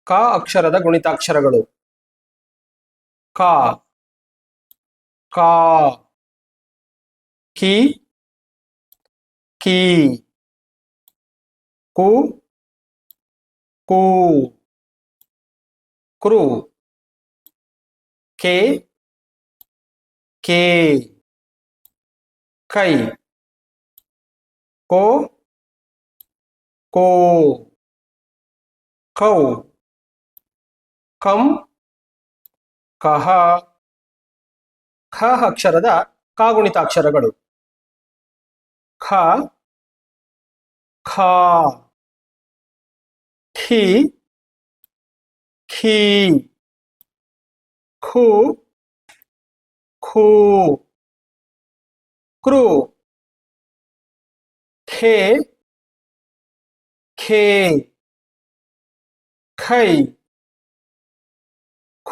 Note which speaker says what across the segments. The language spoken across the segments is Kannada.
Speaker 1: ಕ ಅಕ್ಷರದ ಗುಣಿತಾಕ್ಷರಗಳು. ಕ, ಕಾ, ಕಿ, ಕೀ, ಕು, ಕೂ, ಕೃ, ಕೆ, ಕೇ, ಕೈ, ಕೋ, ಕೋ, ಕೌ, ಕಂ, ಕಹ. ಖ ಅಕ್ಷರದ ಕಾಗುಣಿತಾಕ್ಷರಗಳು. ಖ, ಖಾ, ಖಿ, ಖೀ, ಖು, ಖೂ, ಕೃ, ಖೇ, ಖೇ, ಖೈ,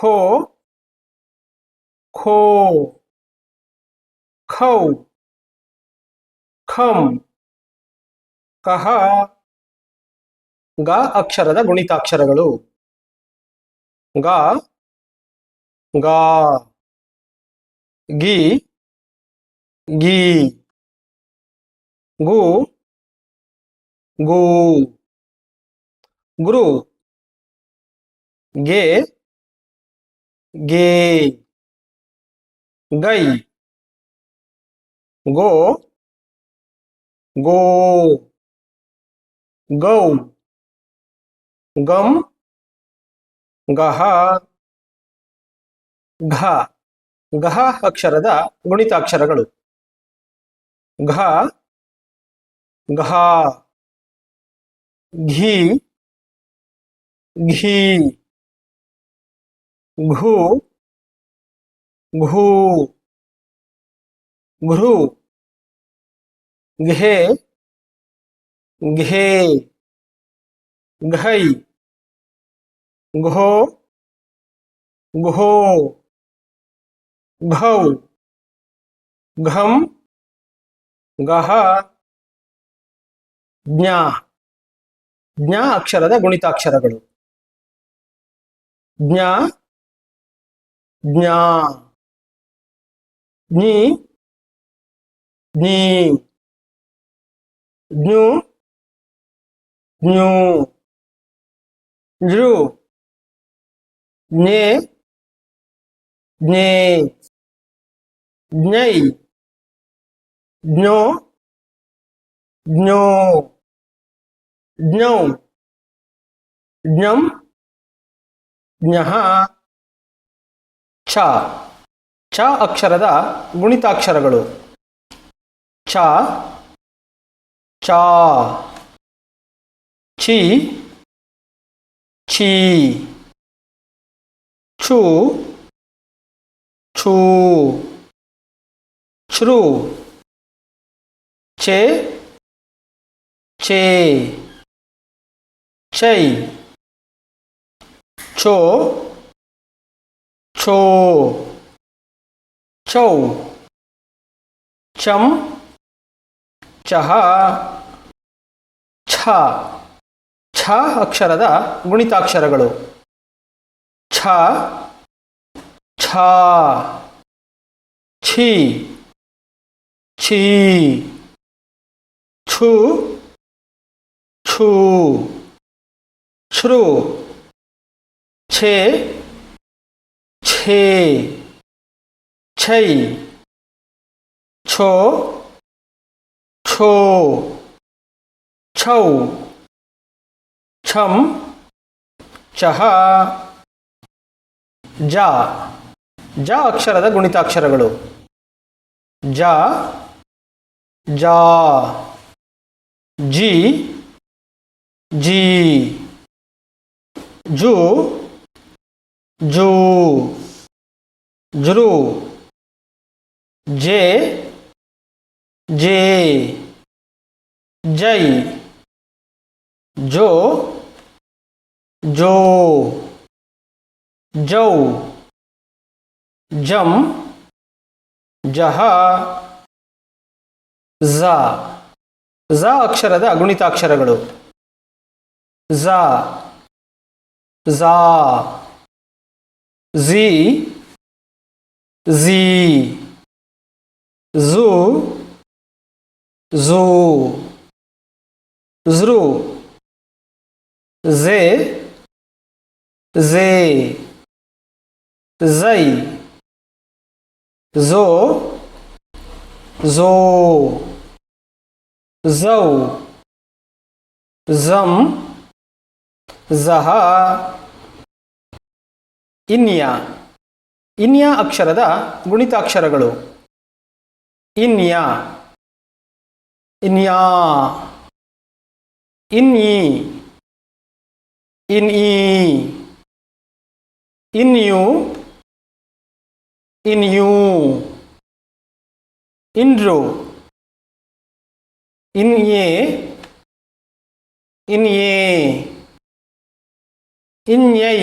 Speaker 1: ಖೋ, ಖೋ, ಖೌ, ಖಂ, ಕಹ. ಗ ಅಕ್ಷರದ ಗುಣಿತಾಕ್ಷರಗಳು. ಗ, ಗಾ, ಗಿ, ಗೀ, ಗು, ಗೂ, ಗೃ, ಗೆ, ಗೇ, ಗೈ, ಗೋ, ಗೋ, ಗೌ, ಗಂ, ಗಹ. ಘ, ಘ ಅಕ್ಷರದ ಗುಣಿತಾಕ್ಷರಗಳು. ಘ, ಘಾ, ಘೀ, ಘೀ, ಘೂ, ಘೂ, ಘೃ, ಘೇ, ಘೇ, ಘೈ, ಘೋ, ಘೋ, ಘೌ, ಘಂ, ಗಹ. ಜ್ಞ, ಜ್ಞ ಅಕ್ಷರದ ಗುಣಿತಾಕ್ಷರಗಳು. ಜ್ಞ, ಜ್ಞಾ, ಜ್ಞಿ, ಜ್ಞೀ, ಜ್ಞು, ಜ್ಞೂ, ಜ್ರು, ಜ್ಞೇ, ಜ್ಞೇ, ಜ್ಞೈ, ಜ್ಞೋ, ಜ್ಞೋ, ಜ್ಞೌ, ಜ್ಞಂ, ಜ್ಞಃ. ಛ, ಛ ಅಕ್ಷರದ ಗುಣಿತಾಕ್ಷರಗಳು. ಛ, ಚಾ, ಛಿ, ಛೀ, ಛೂ, ಛೂ, ಛೃ, ಛೇ, ಛೇ, ಛೈ, ಛೋ, ಛೋ, ಛೌ, ಛಂ, ಛಹ. ಛ, ಛ ಅಕ್ಷರದ ಗುಣಿತಾಕ್ಷರಗಳು. ಛ, ಛಾ, ಛಿ, ಛೀ, ಛು, ಛೂ, ಛೃ, ಛೇ, ಛೇ, ಛೈ, ಛೋ, ಛೋ, ಛೌ, ಛಂ, ಛಹ. ಜ, ಜ ಅಕ್ಷರದ ಗುಣಿತಾಕ್ಷರಗಳು. ಜ, ಜಾ, ಜಿ, ಜೀ, ಜು, ಜೂ, ಜೃ, ಜೇ, ಜೇ, ಜೈ, ಜೋ, ಜೋ, ಜೌ, ಜಂ, ಜಹ. ಝ, ಝ ಅಕ್ಷರದ ಗುಣಿತಾಕ್ಷರಗಳು. ಝ, ಝಾ ಝಿ ಝೀ ಝೂ ಝೂ ಝೃ ಝೆ ಝೇ ಝೈ ಝೋ ಝೋ ಝೌ ಝಂ ಝಹ ಇನ್ಯ ಇನ್ಯ ಅಕ್ಷರದ ಗುಣಿತಾಕ್ಷರಗಳು ಇನ್ಯ ಇನ್ಯಾ ಇನ್ಯಿ ಇನ್ಈ ಇನ್ಯು ಇನ್ಯೂ ಇನ್ರು ಇನ್ಯೇ ಇನ್ಯೇ ಇನ್ಯೈ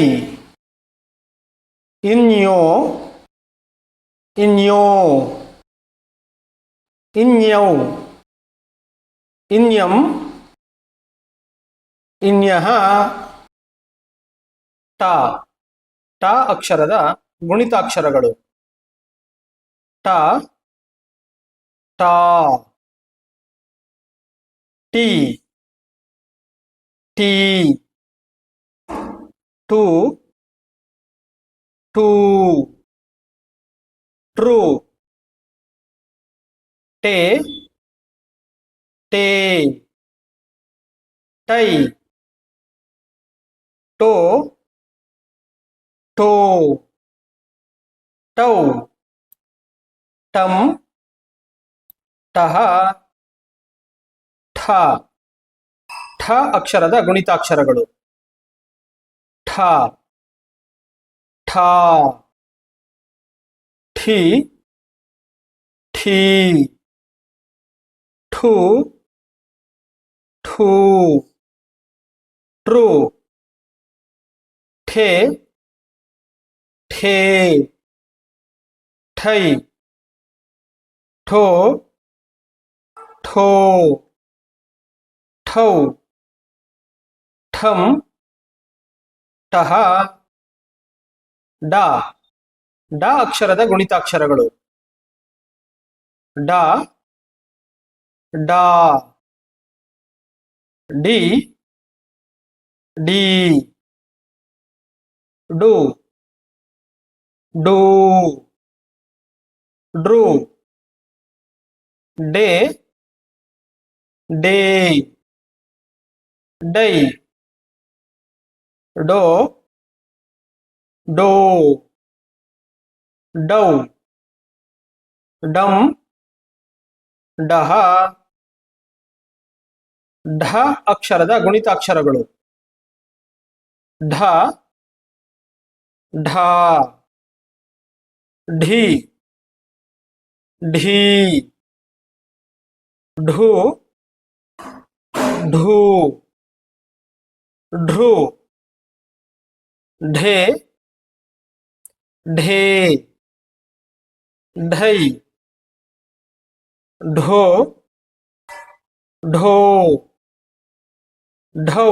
Speaker 1: ಇನ್ಯೋ ಇನ್ಯೋ ಇನ್ಯೌ ಇನ್ಯಂ ಇನ್ಯಃ ಟ ಟ ಅಕ್ಷರದ ಗುಣಿತಾಕ್ಷರಗಳು ಟ ಟಾ ಟಿ ಟಿ ಟು ಟೂ ಟ್ರೂ ಟೇ ಟೇ ಟೈ ಟೋ ಟೋ ಟೌ ಟಂ ಟಹ ಠ ಠ ಅಕ್ಷರದ ಗುಣಿತಾಕ್ಷರಗಳು ಠ ಠಾ ಠಿ ಠೀ ಠು ಠೂ ಟ್ರೂ ಠೇ ಠೇ ಠೈ ಠೋ ಠೋ ಠೌ ಠಂ ಟಹ ಡ ಡ ಅಕ್ಷರದ ಗುಣಿತಾಕ್ಷರಗಳು ಡ ಡಾ ಡಿ ಡಿ ಡು ಡೂ ಡ್ರೂ ಡೇ ಡೇ ಡೈ ಡೋ ಡೋ ಡೌ ಡಂ ಡಹ ಢ ಅಕ್ಷರದ ಗುಣಿತಾಕ್ಷರಗಳು ಢ ಢಾ ಢಿ ಢೀ ಢೂ ಢೂ ಢೃ ಢೇ ಢೇ ಢೈ ಢೋ ಢೋ ಢೌ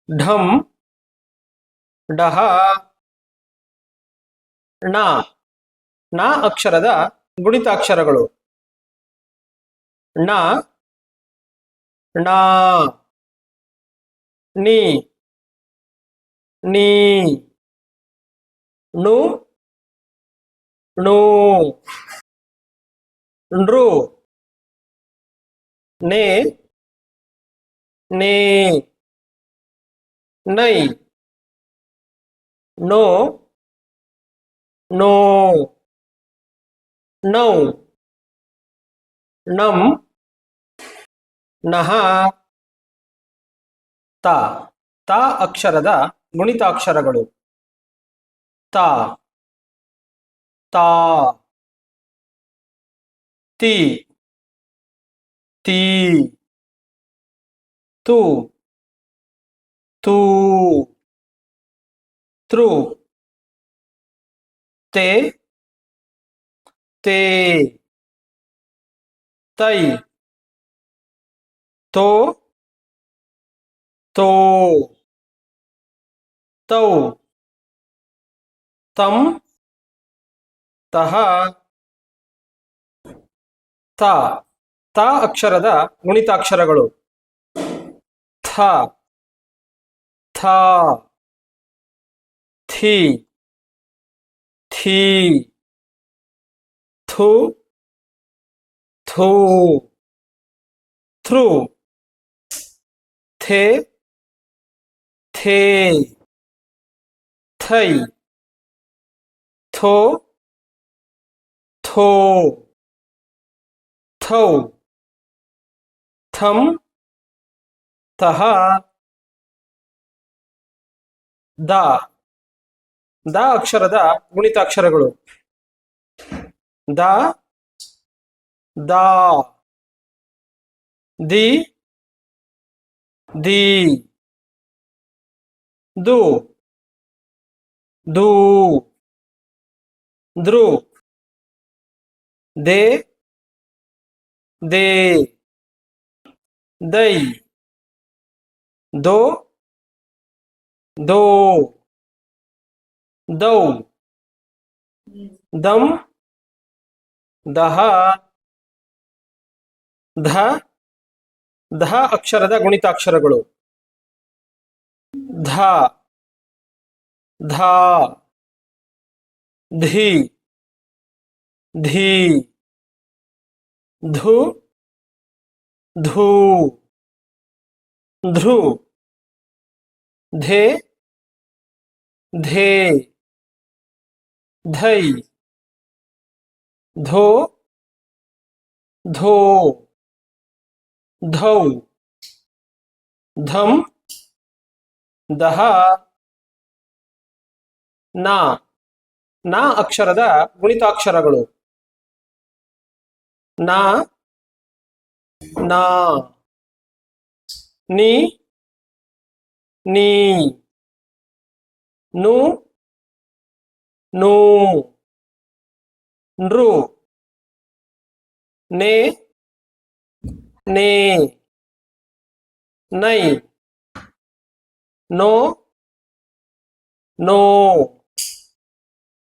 Speaker 1: ಢಂ ಢಹ ಣ ನ ಅಕ್ಷರದ ಗುಣಿತಾಕ್ಷರಗಳು ಣ ಣಾ ನಿ ನೀ ನು ಣೂ ನೃ ನೇ ನೇ ನೈ ನೋ ನೋ ನೌ ನಂ ನಹ ತ ತ ಅಕ್ಷರದ ಗುಣಿತಾಕ್ಷರಗಳು ತ ತಾ ತಿ ತೀ ತು ತೂ ತೃ ತೇ ತೇ ತೈ ತೋ ತೋ ತೌ ತಂ ತಹ ತ ತ ಅಕ್ಷರದ ಗುಣಿತಾಕ್ಷರಗಳು ಥ ಥ ಥಿ ಥಿ ಥು ಥೂ ಥ್ರೂ ಥೆ ಥೇ ಥೈ ಥೋ ಥೋ ಥೌ ಥಂ ತಹ ದ ದ ಅಕ್ಷರದ ಗುಣಿತಾಕ್ಷರಗಳು ದ ದಾ ದಿ ದಿ ದು ದೂ ದ್ರು ದೇ ದೇ ದೈ ದೋ ದೋ ದೌ ದಂ ದಹ ಧ ಧ ಅಕ್ಷರದ ಗುಣಿತಾಕ್ಷರಗಳು ಧ ಧಾ ಧಿ ಧೀ ಧು ಧೂ ಧೃ ಧೇ ಧೇ ಧೈ ಧೋ ಧೋ ಧೌ ಧಂ ದಹ ನ ನ ಅಕ್ಷರದ ಗುಣಿತಾಕ್ಷರಗಳು ನ ನಾ ನಿ ನೀ ನು ನೂ ನೃ ನೇ ನೇ ನೈ ನೋ ನೋ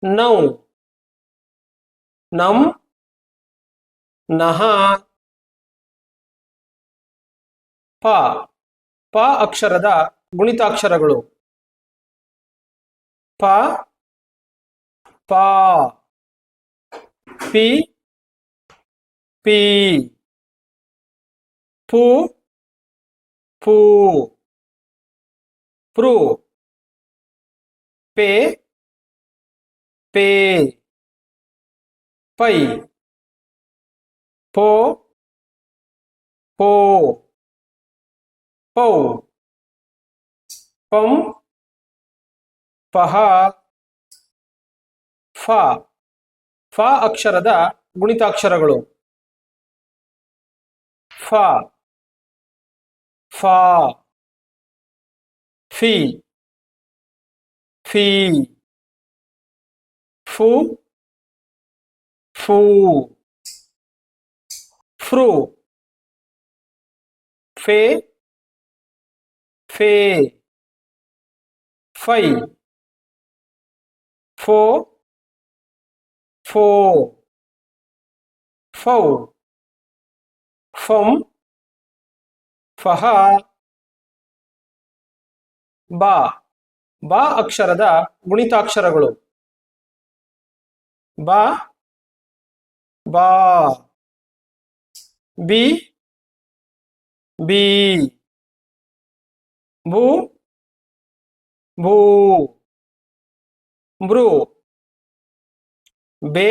Speaker 1: ನೌ ನಂ ನಹ ಪ ಪ ಅಕ್ಷರದ ಗುಣಿತಾಕ್ಷರಗಳು ಪ ಪಾ ಪಿ ಪಿ ಪು ಪೂ ಪೃ ಪೇ ಪೇ ಪೈ ಪೋ ಪೋ ಪೌ ಪಂ ಪಹ ಫ ಫ ಅಕ್ಷರದ ಗುಣಿತಾಕ್ಷರಗಳು ಫ ಫಾ ಫಿ ಫೀ ಫು ಫೂ ಫ್ರು ಫೇ ಫೇ ಫೈ ಫೋ ಫೋ ಫೌ ಫಂ ಫಹ ಬ ಬ ಅಕ್ಷರದ ಗುಣಿತಾಕ್ಷರಗಳು ಬ ಬಾ ಬಿ ಬಿ ಬು ಭೂ ಭೃ ಬೇ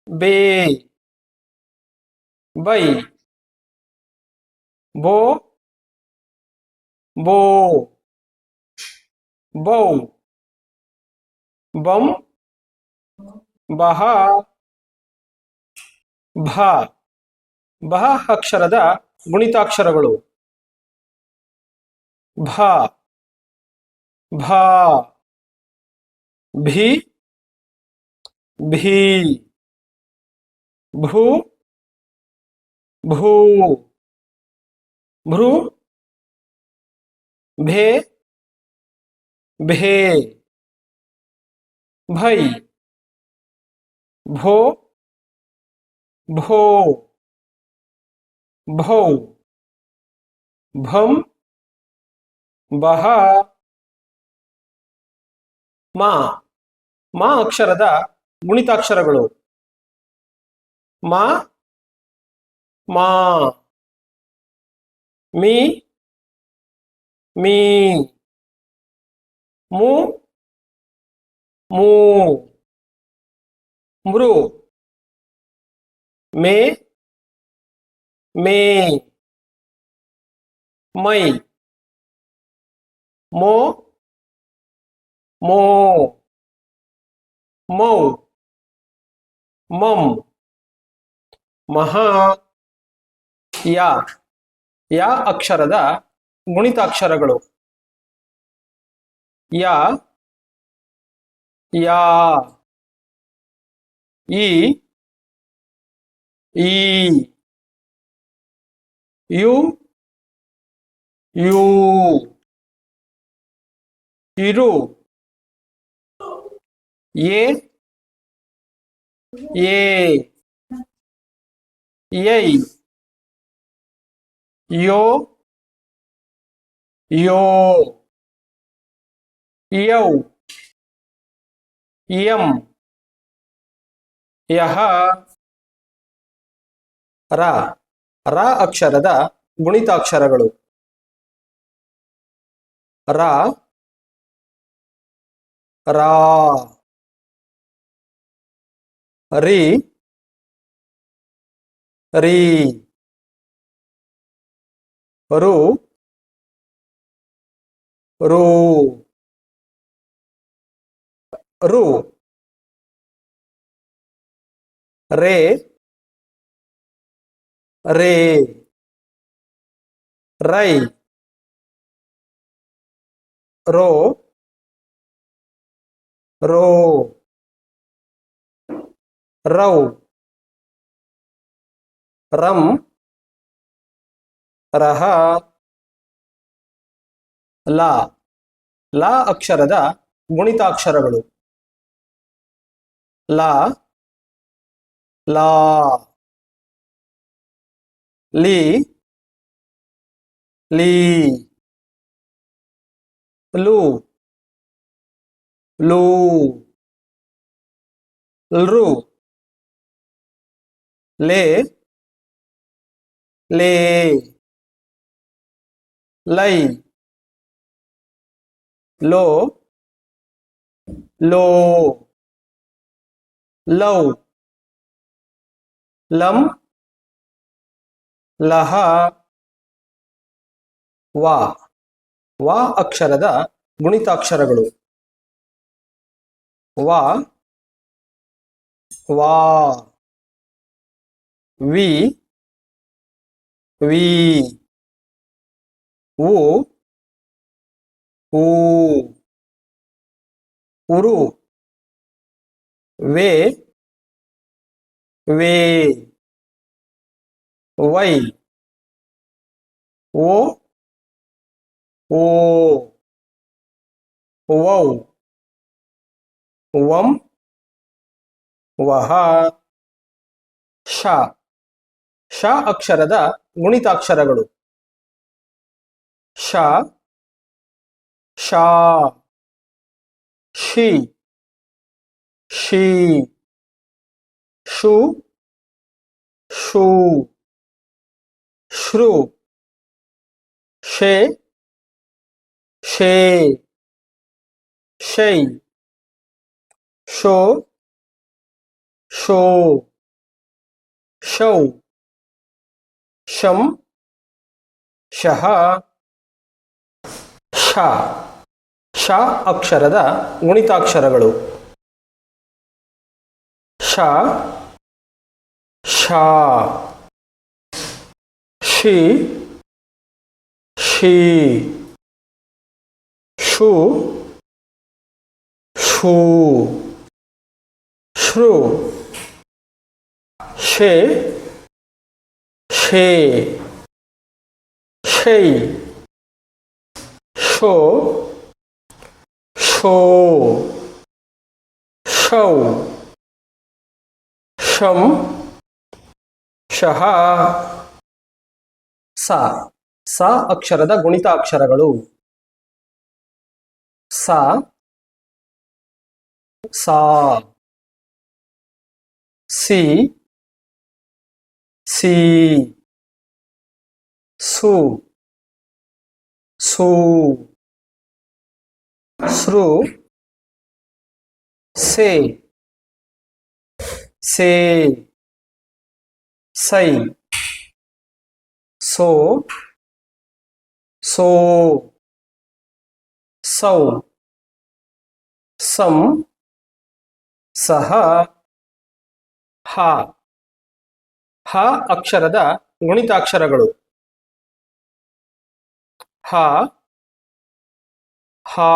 Speaker 1: ಬೇ ಬೈ ಬೋ ಬೋ ಬೌ ಬಂ ಬಹ ಭ ಬಹ ಅಕ್ಷರದ ಗುಣಿತಾಕ್ಷರಗಳು ಭ ಭಾ ಭಿ ಭೀ ಭೂ ಭೂ ಭೃ ಭೇ ಭೇ ಭೈ ಭೋ ಭೋ ಭೌ ಭಂ ಬಹ ಮಾ ಮಾ ಅಕ್ಷರದ ಗುಣಿತಾಕ್ಷರಗಳು ಮಾ ಮಾ ಮೀ ಮೀ ಮು ಮೂ ಮೃ ಮೇ ಮೇ ಮೈ ಮೋ ಮೋ ಮೌ ಮಂ ಮಹಾ ಯಾ ಯಾ ಅಕ್ಷರದ ಗುಣಿತಾಕ್ಷರಗಳು ಯಾ ಯಾ ಈ ಈ ಯು ಯು ಇರು ಎ ಎ ಯೈ ಯೋ ಯೋ ಯೌ ಯಂ ಯಹ ರ ರ ಅಕ್ಷರದ ಗುಣಿತಾಕ್ಷರಗಳು ರ ರಾ ರಿ ರಿ ರು ರು ರು ರೇ ರೇ ರೈ ರೋ ರೋ ರೌ ರಂ ರಹ ಲಾ ಲಾ ಅಕ್ಷರದ ಗುಣಿತಾಕ್ಷರಗಳು ಲಾ ಲಾ ಲಿ ಲೀ ಲು ಲೂ ಲ್ರು ಲೇ ಲೇ ಲೈ ಲೋ ಲೋ ಲೌ ಲಂ ಲಹ ವಾ ವಾ ಅಕ್ಷರದ ಗುಣಿತಾಕ್ಷರಗಳು ವಾ ವಾ ವಿ ವಿ ಉ ಊ ಉರು ವೇ ವೇ ವೈ ಓ ಓ ವೌ ವಂ ವಹ ಶ ಶ ಅಕ್ಷರದ ಗುಣಿತಾಕ್ಷರಗಳು ಶ ಶಾ ಶಿ ಶಿ ಶು ಶೂ ಶ್ರು ಶೇ ಶೇ ಶೈ ಶೋ ಶೋ ಶೌ ಶಂ ಶಹ ಶ ಶ ಅಕ್ಷರದ ಗುಣಿತಾಕ್ಷರಗಳು ಶ ಶಾ ಶಿ ಶಿ ಶು ಶೂ ಶ್ರು ಶೇ ಶೇ ಶೈ ಶೋ ಶೋ ಶೌ ಶಂ ಶಹ ಸ ಸ ಅಕ್ಷರದ ಗುಣಿತಾಕ್ಷರಗಳು ಸ ಸಾ ಸಿ ಸಿ ಸು ಸೂ ಸೃ ಸೇ ಸೇ ಸೈ ಸೋ ಸೋ ಸೌ ಸಂ ಸಹ ಹ ಹ ಅಕ್ಷರದ ಗುಣಿತಾಕ್ಷರಗಳು ಹ ಹಾ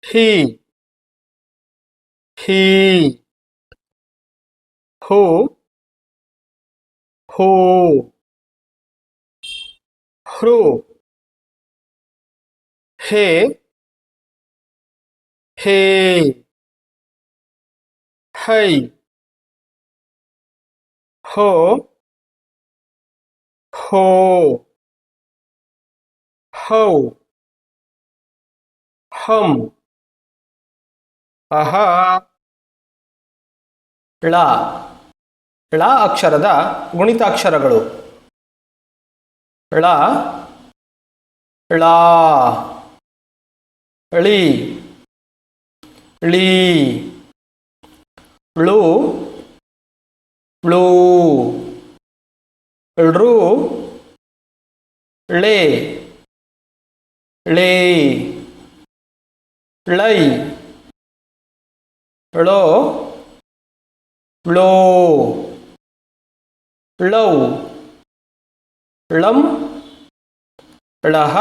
Speaker 1: ಹಿ ಹೀ ಹೂ ಹೂ ಹೃ ಹೇ ಹೇ ಹೈ ಹೋ ಹೋ ಹೌ ಹಂ ಅಹ ಳ ಳ ಅಕ್ಷರದ ಗುಣಿತಾಕ್ಷರಗಳು ಳ ಳಾ ಳಿ ಳೀ ಳು ಳೂ ಋ ಳೇ ಳೇ ಳೈ ಳೋ ಳೋ ಳೌ ಳಂ ಳಹ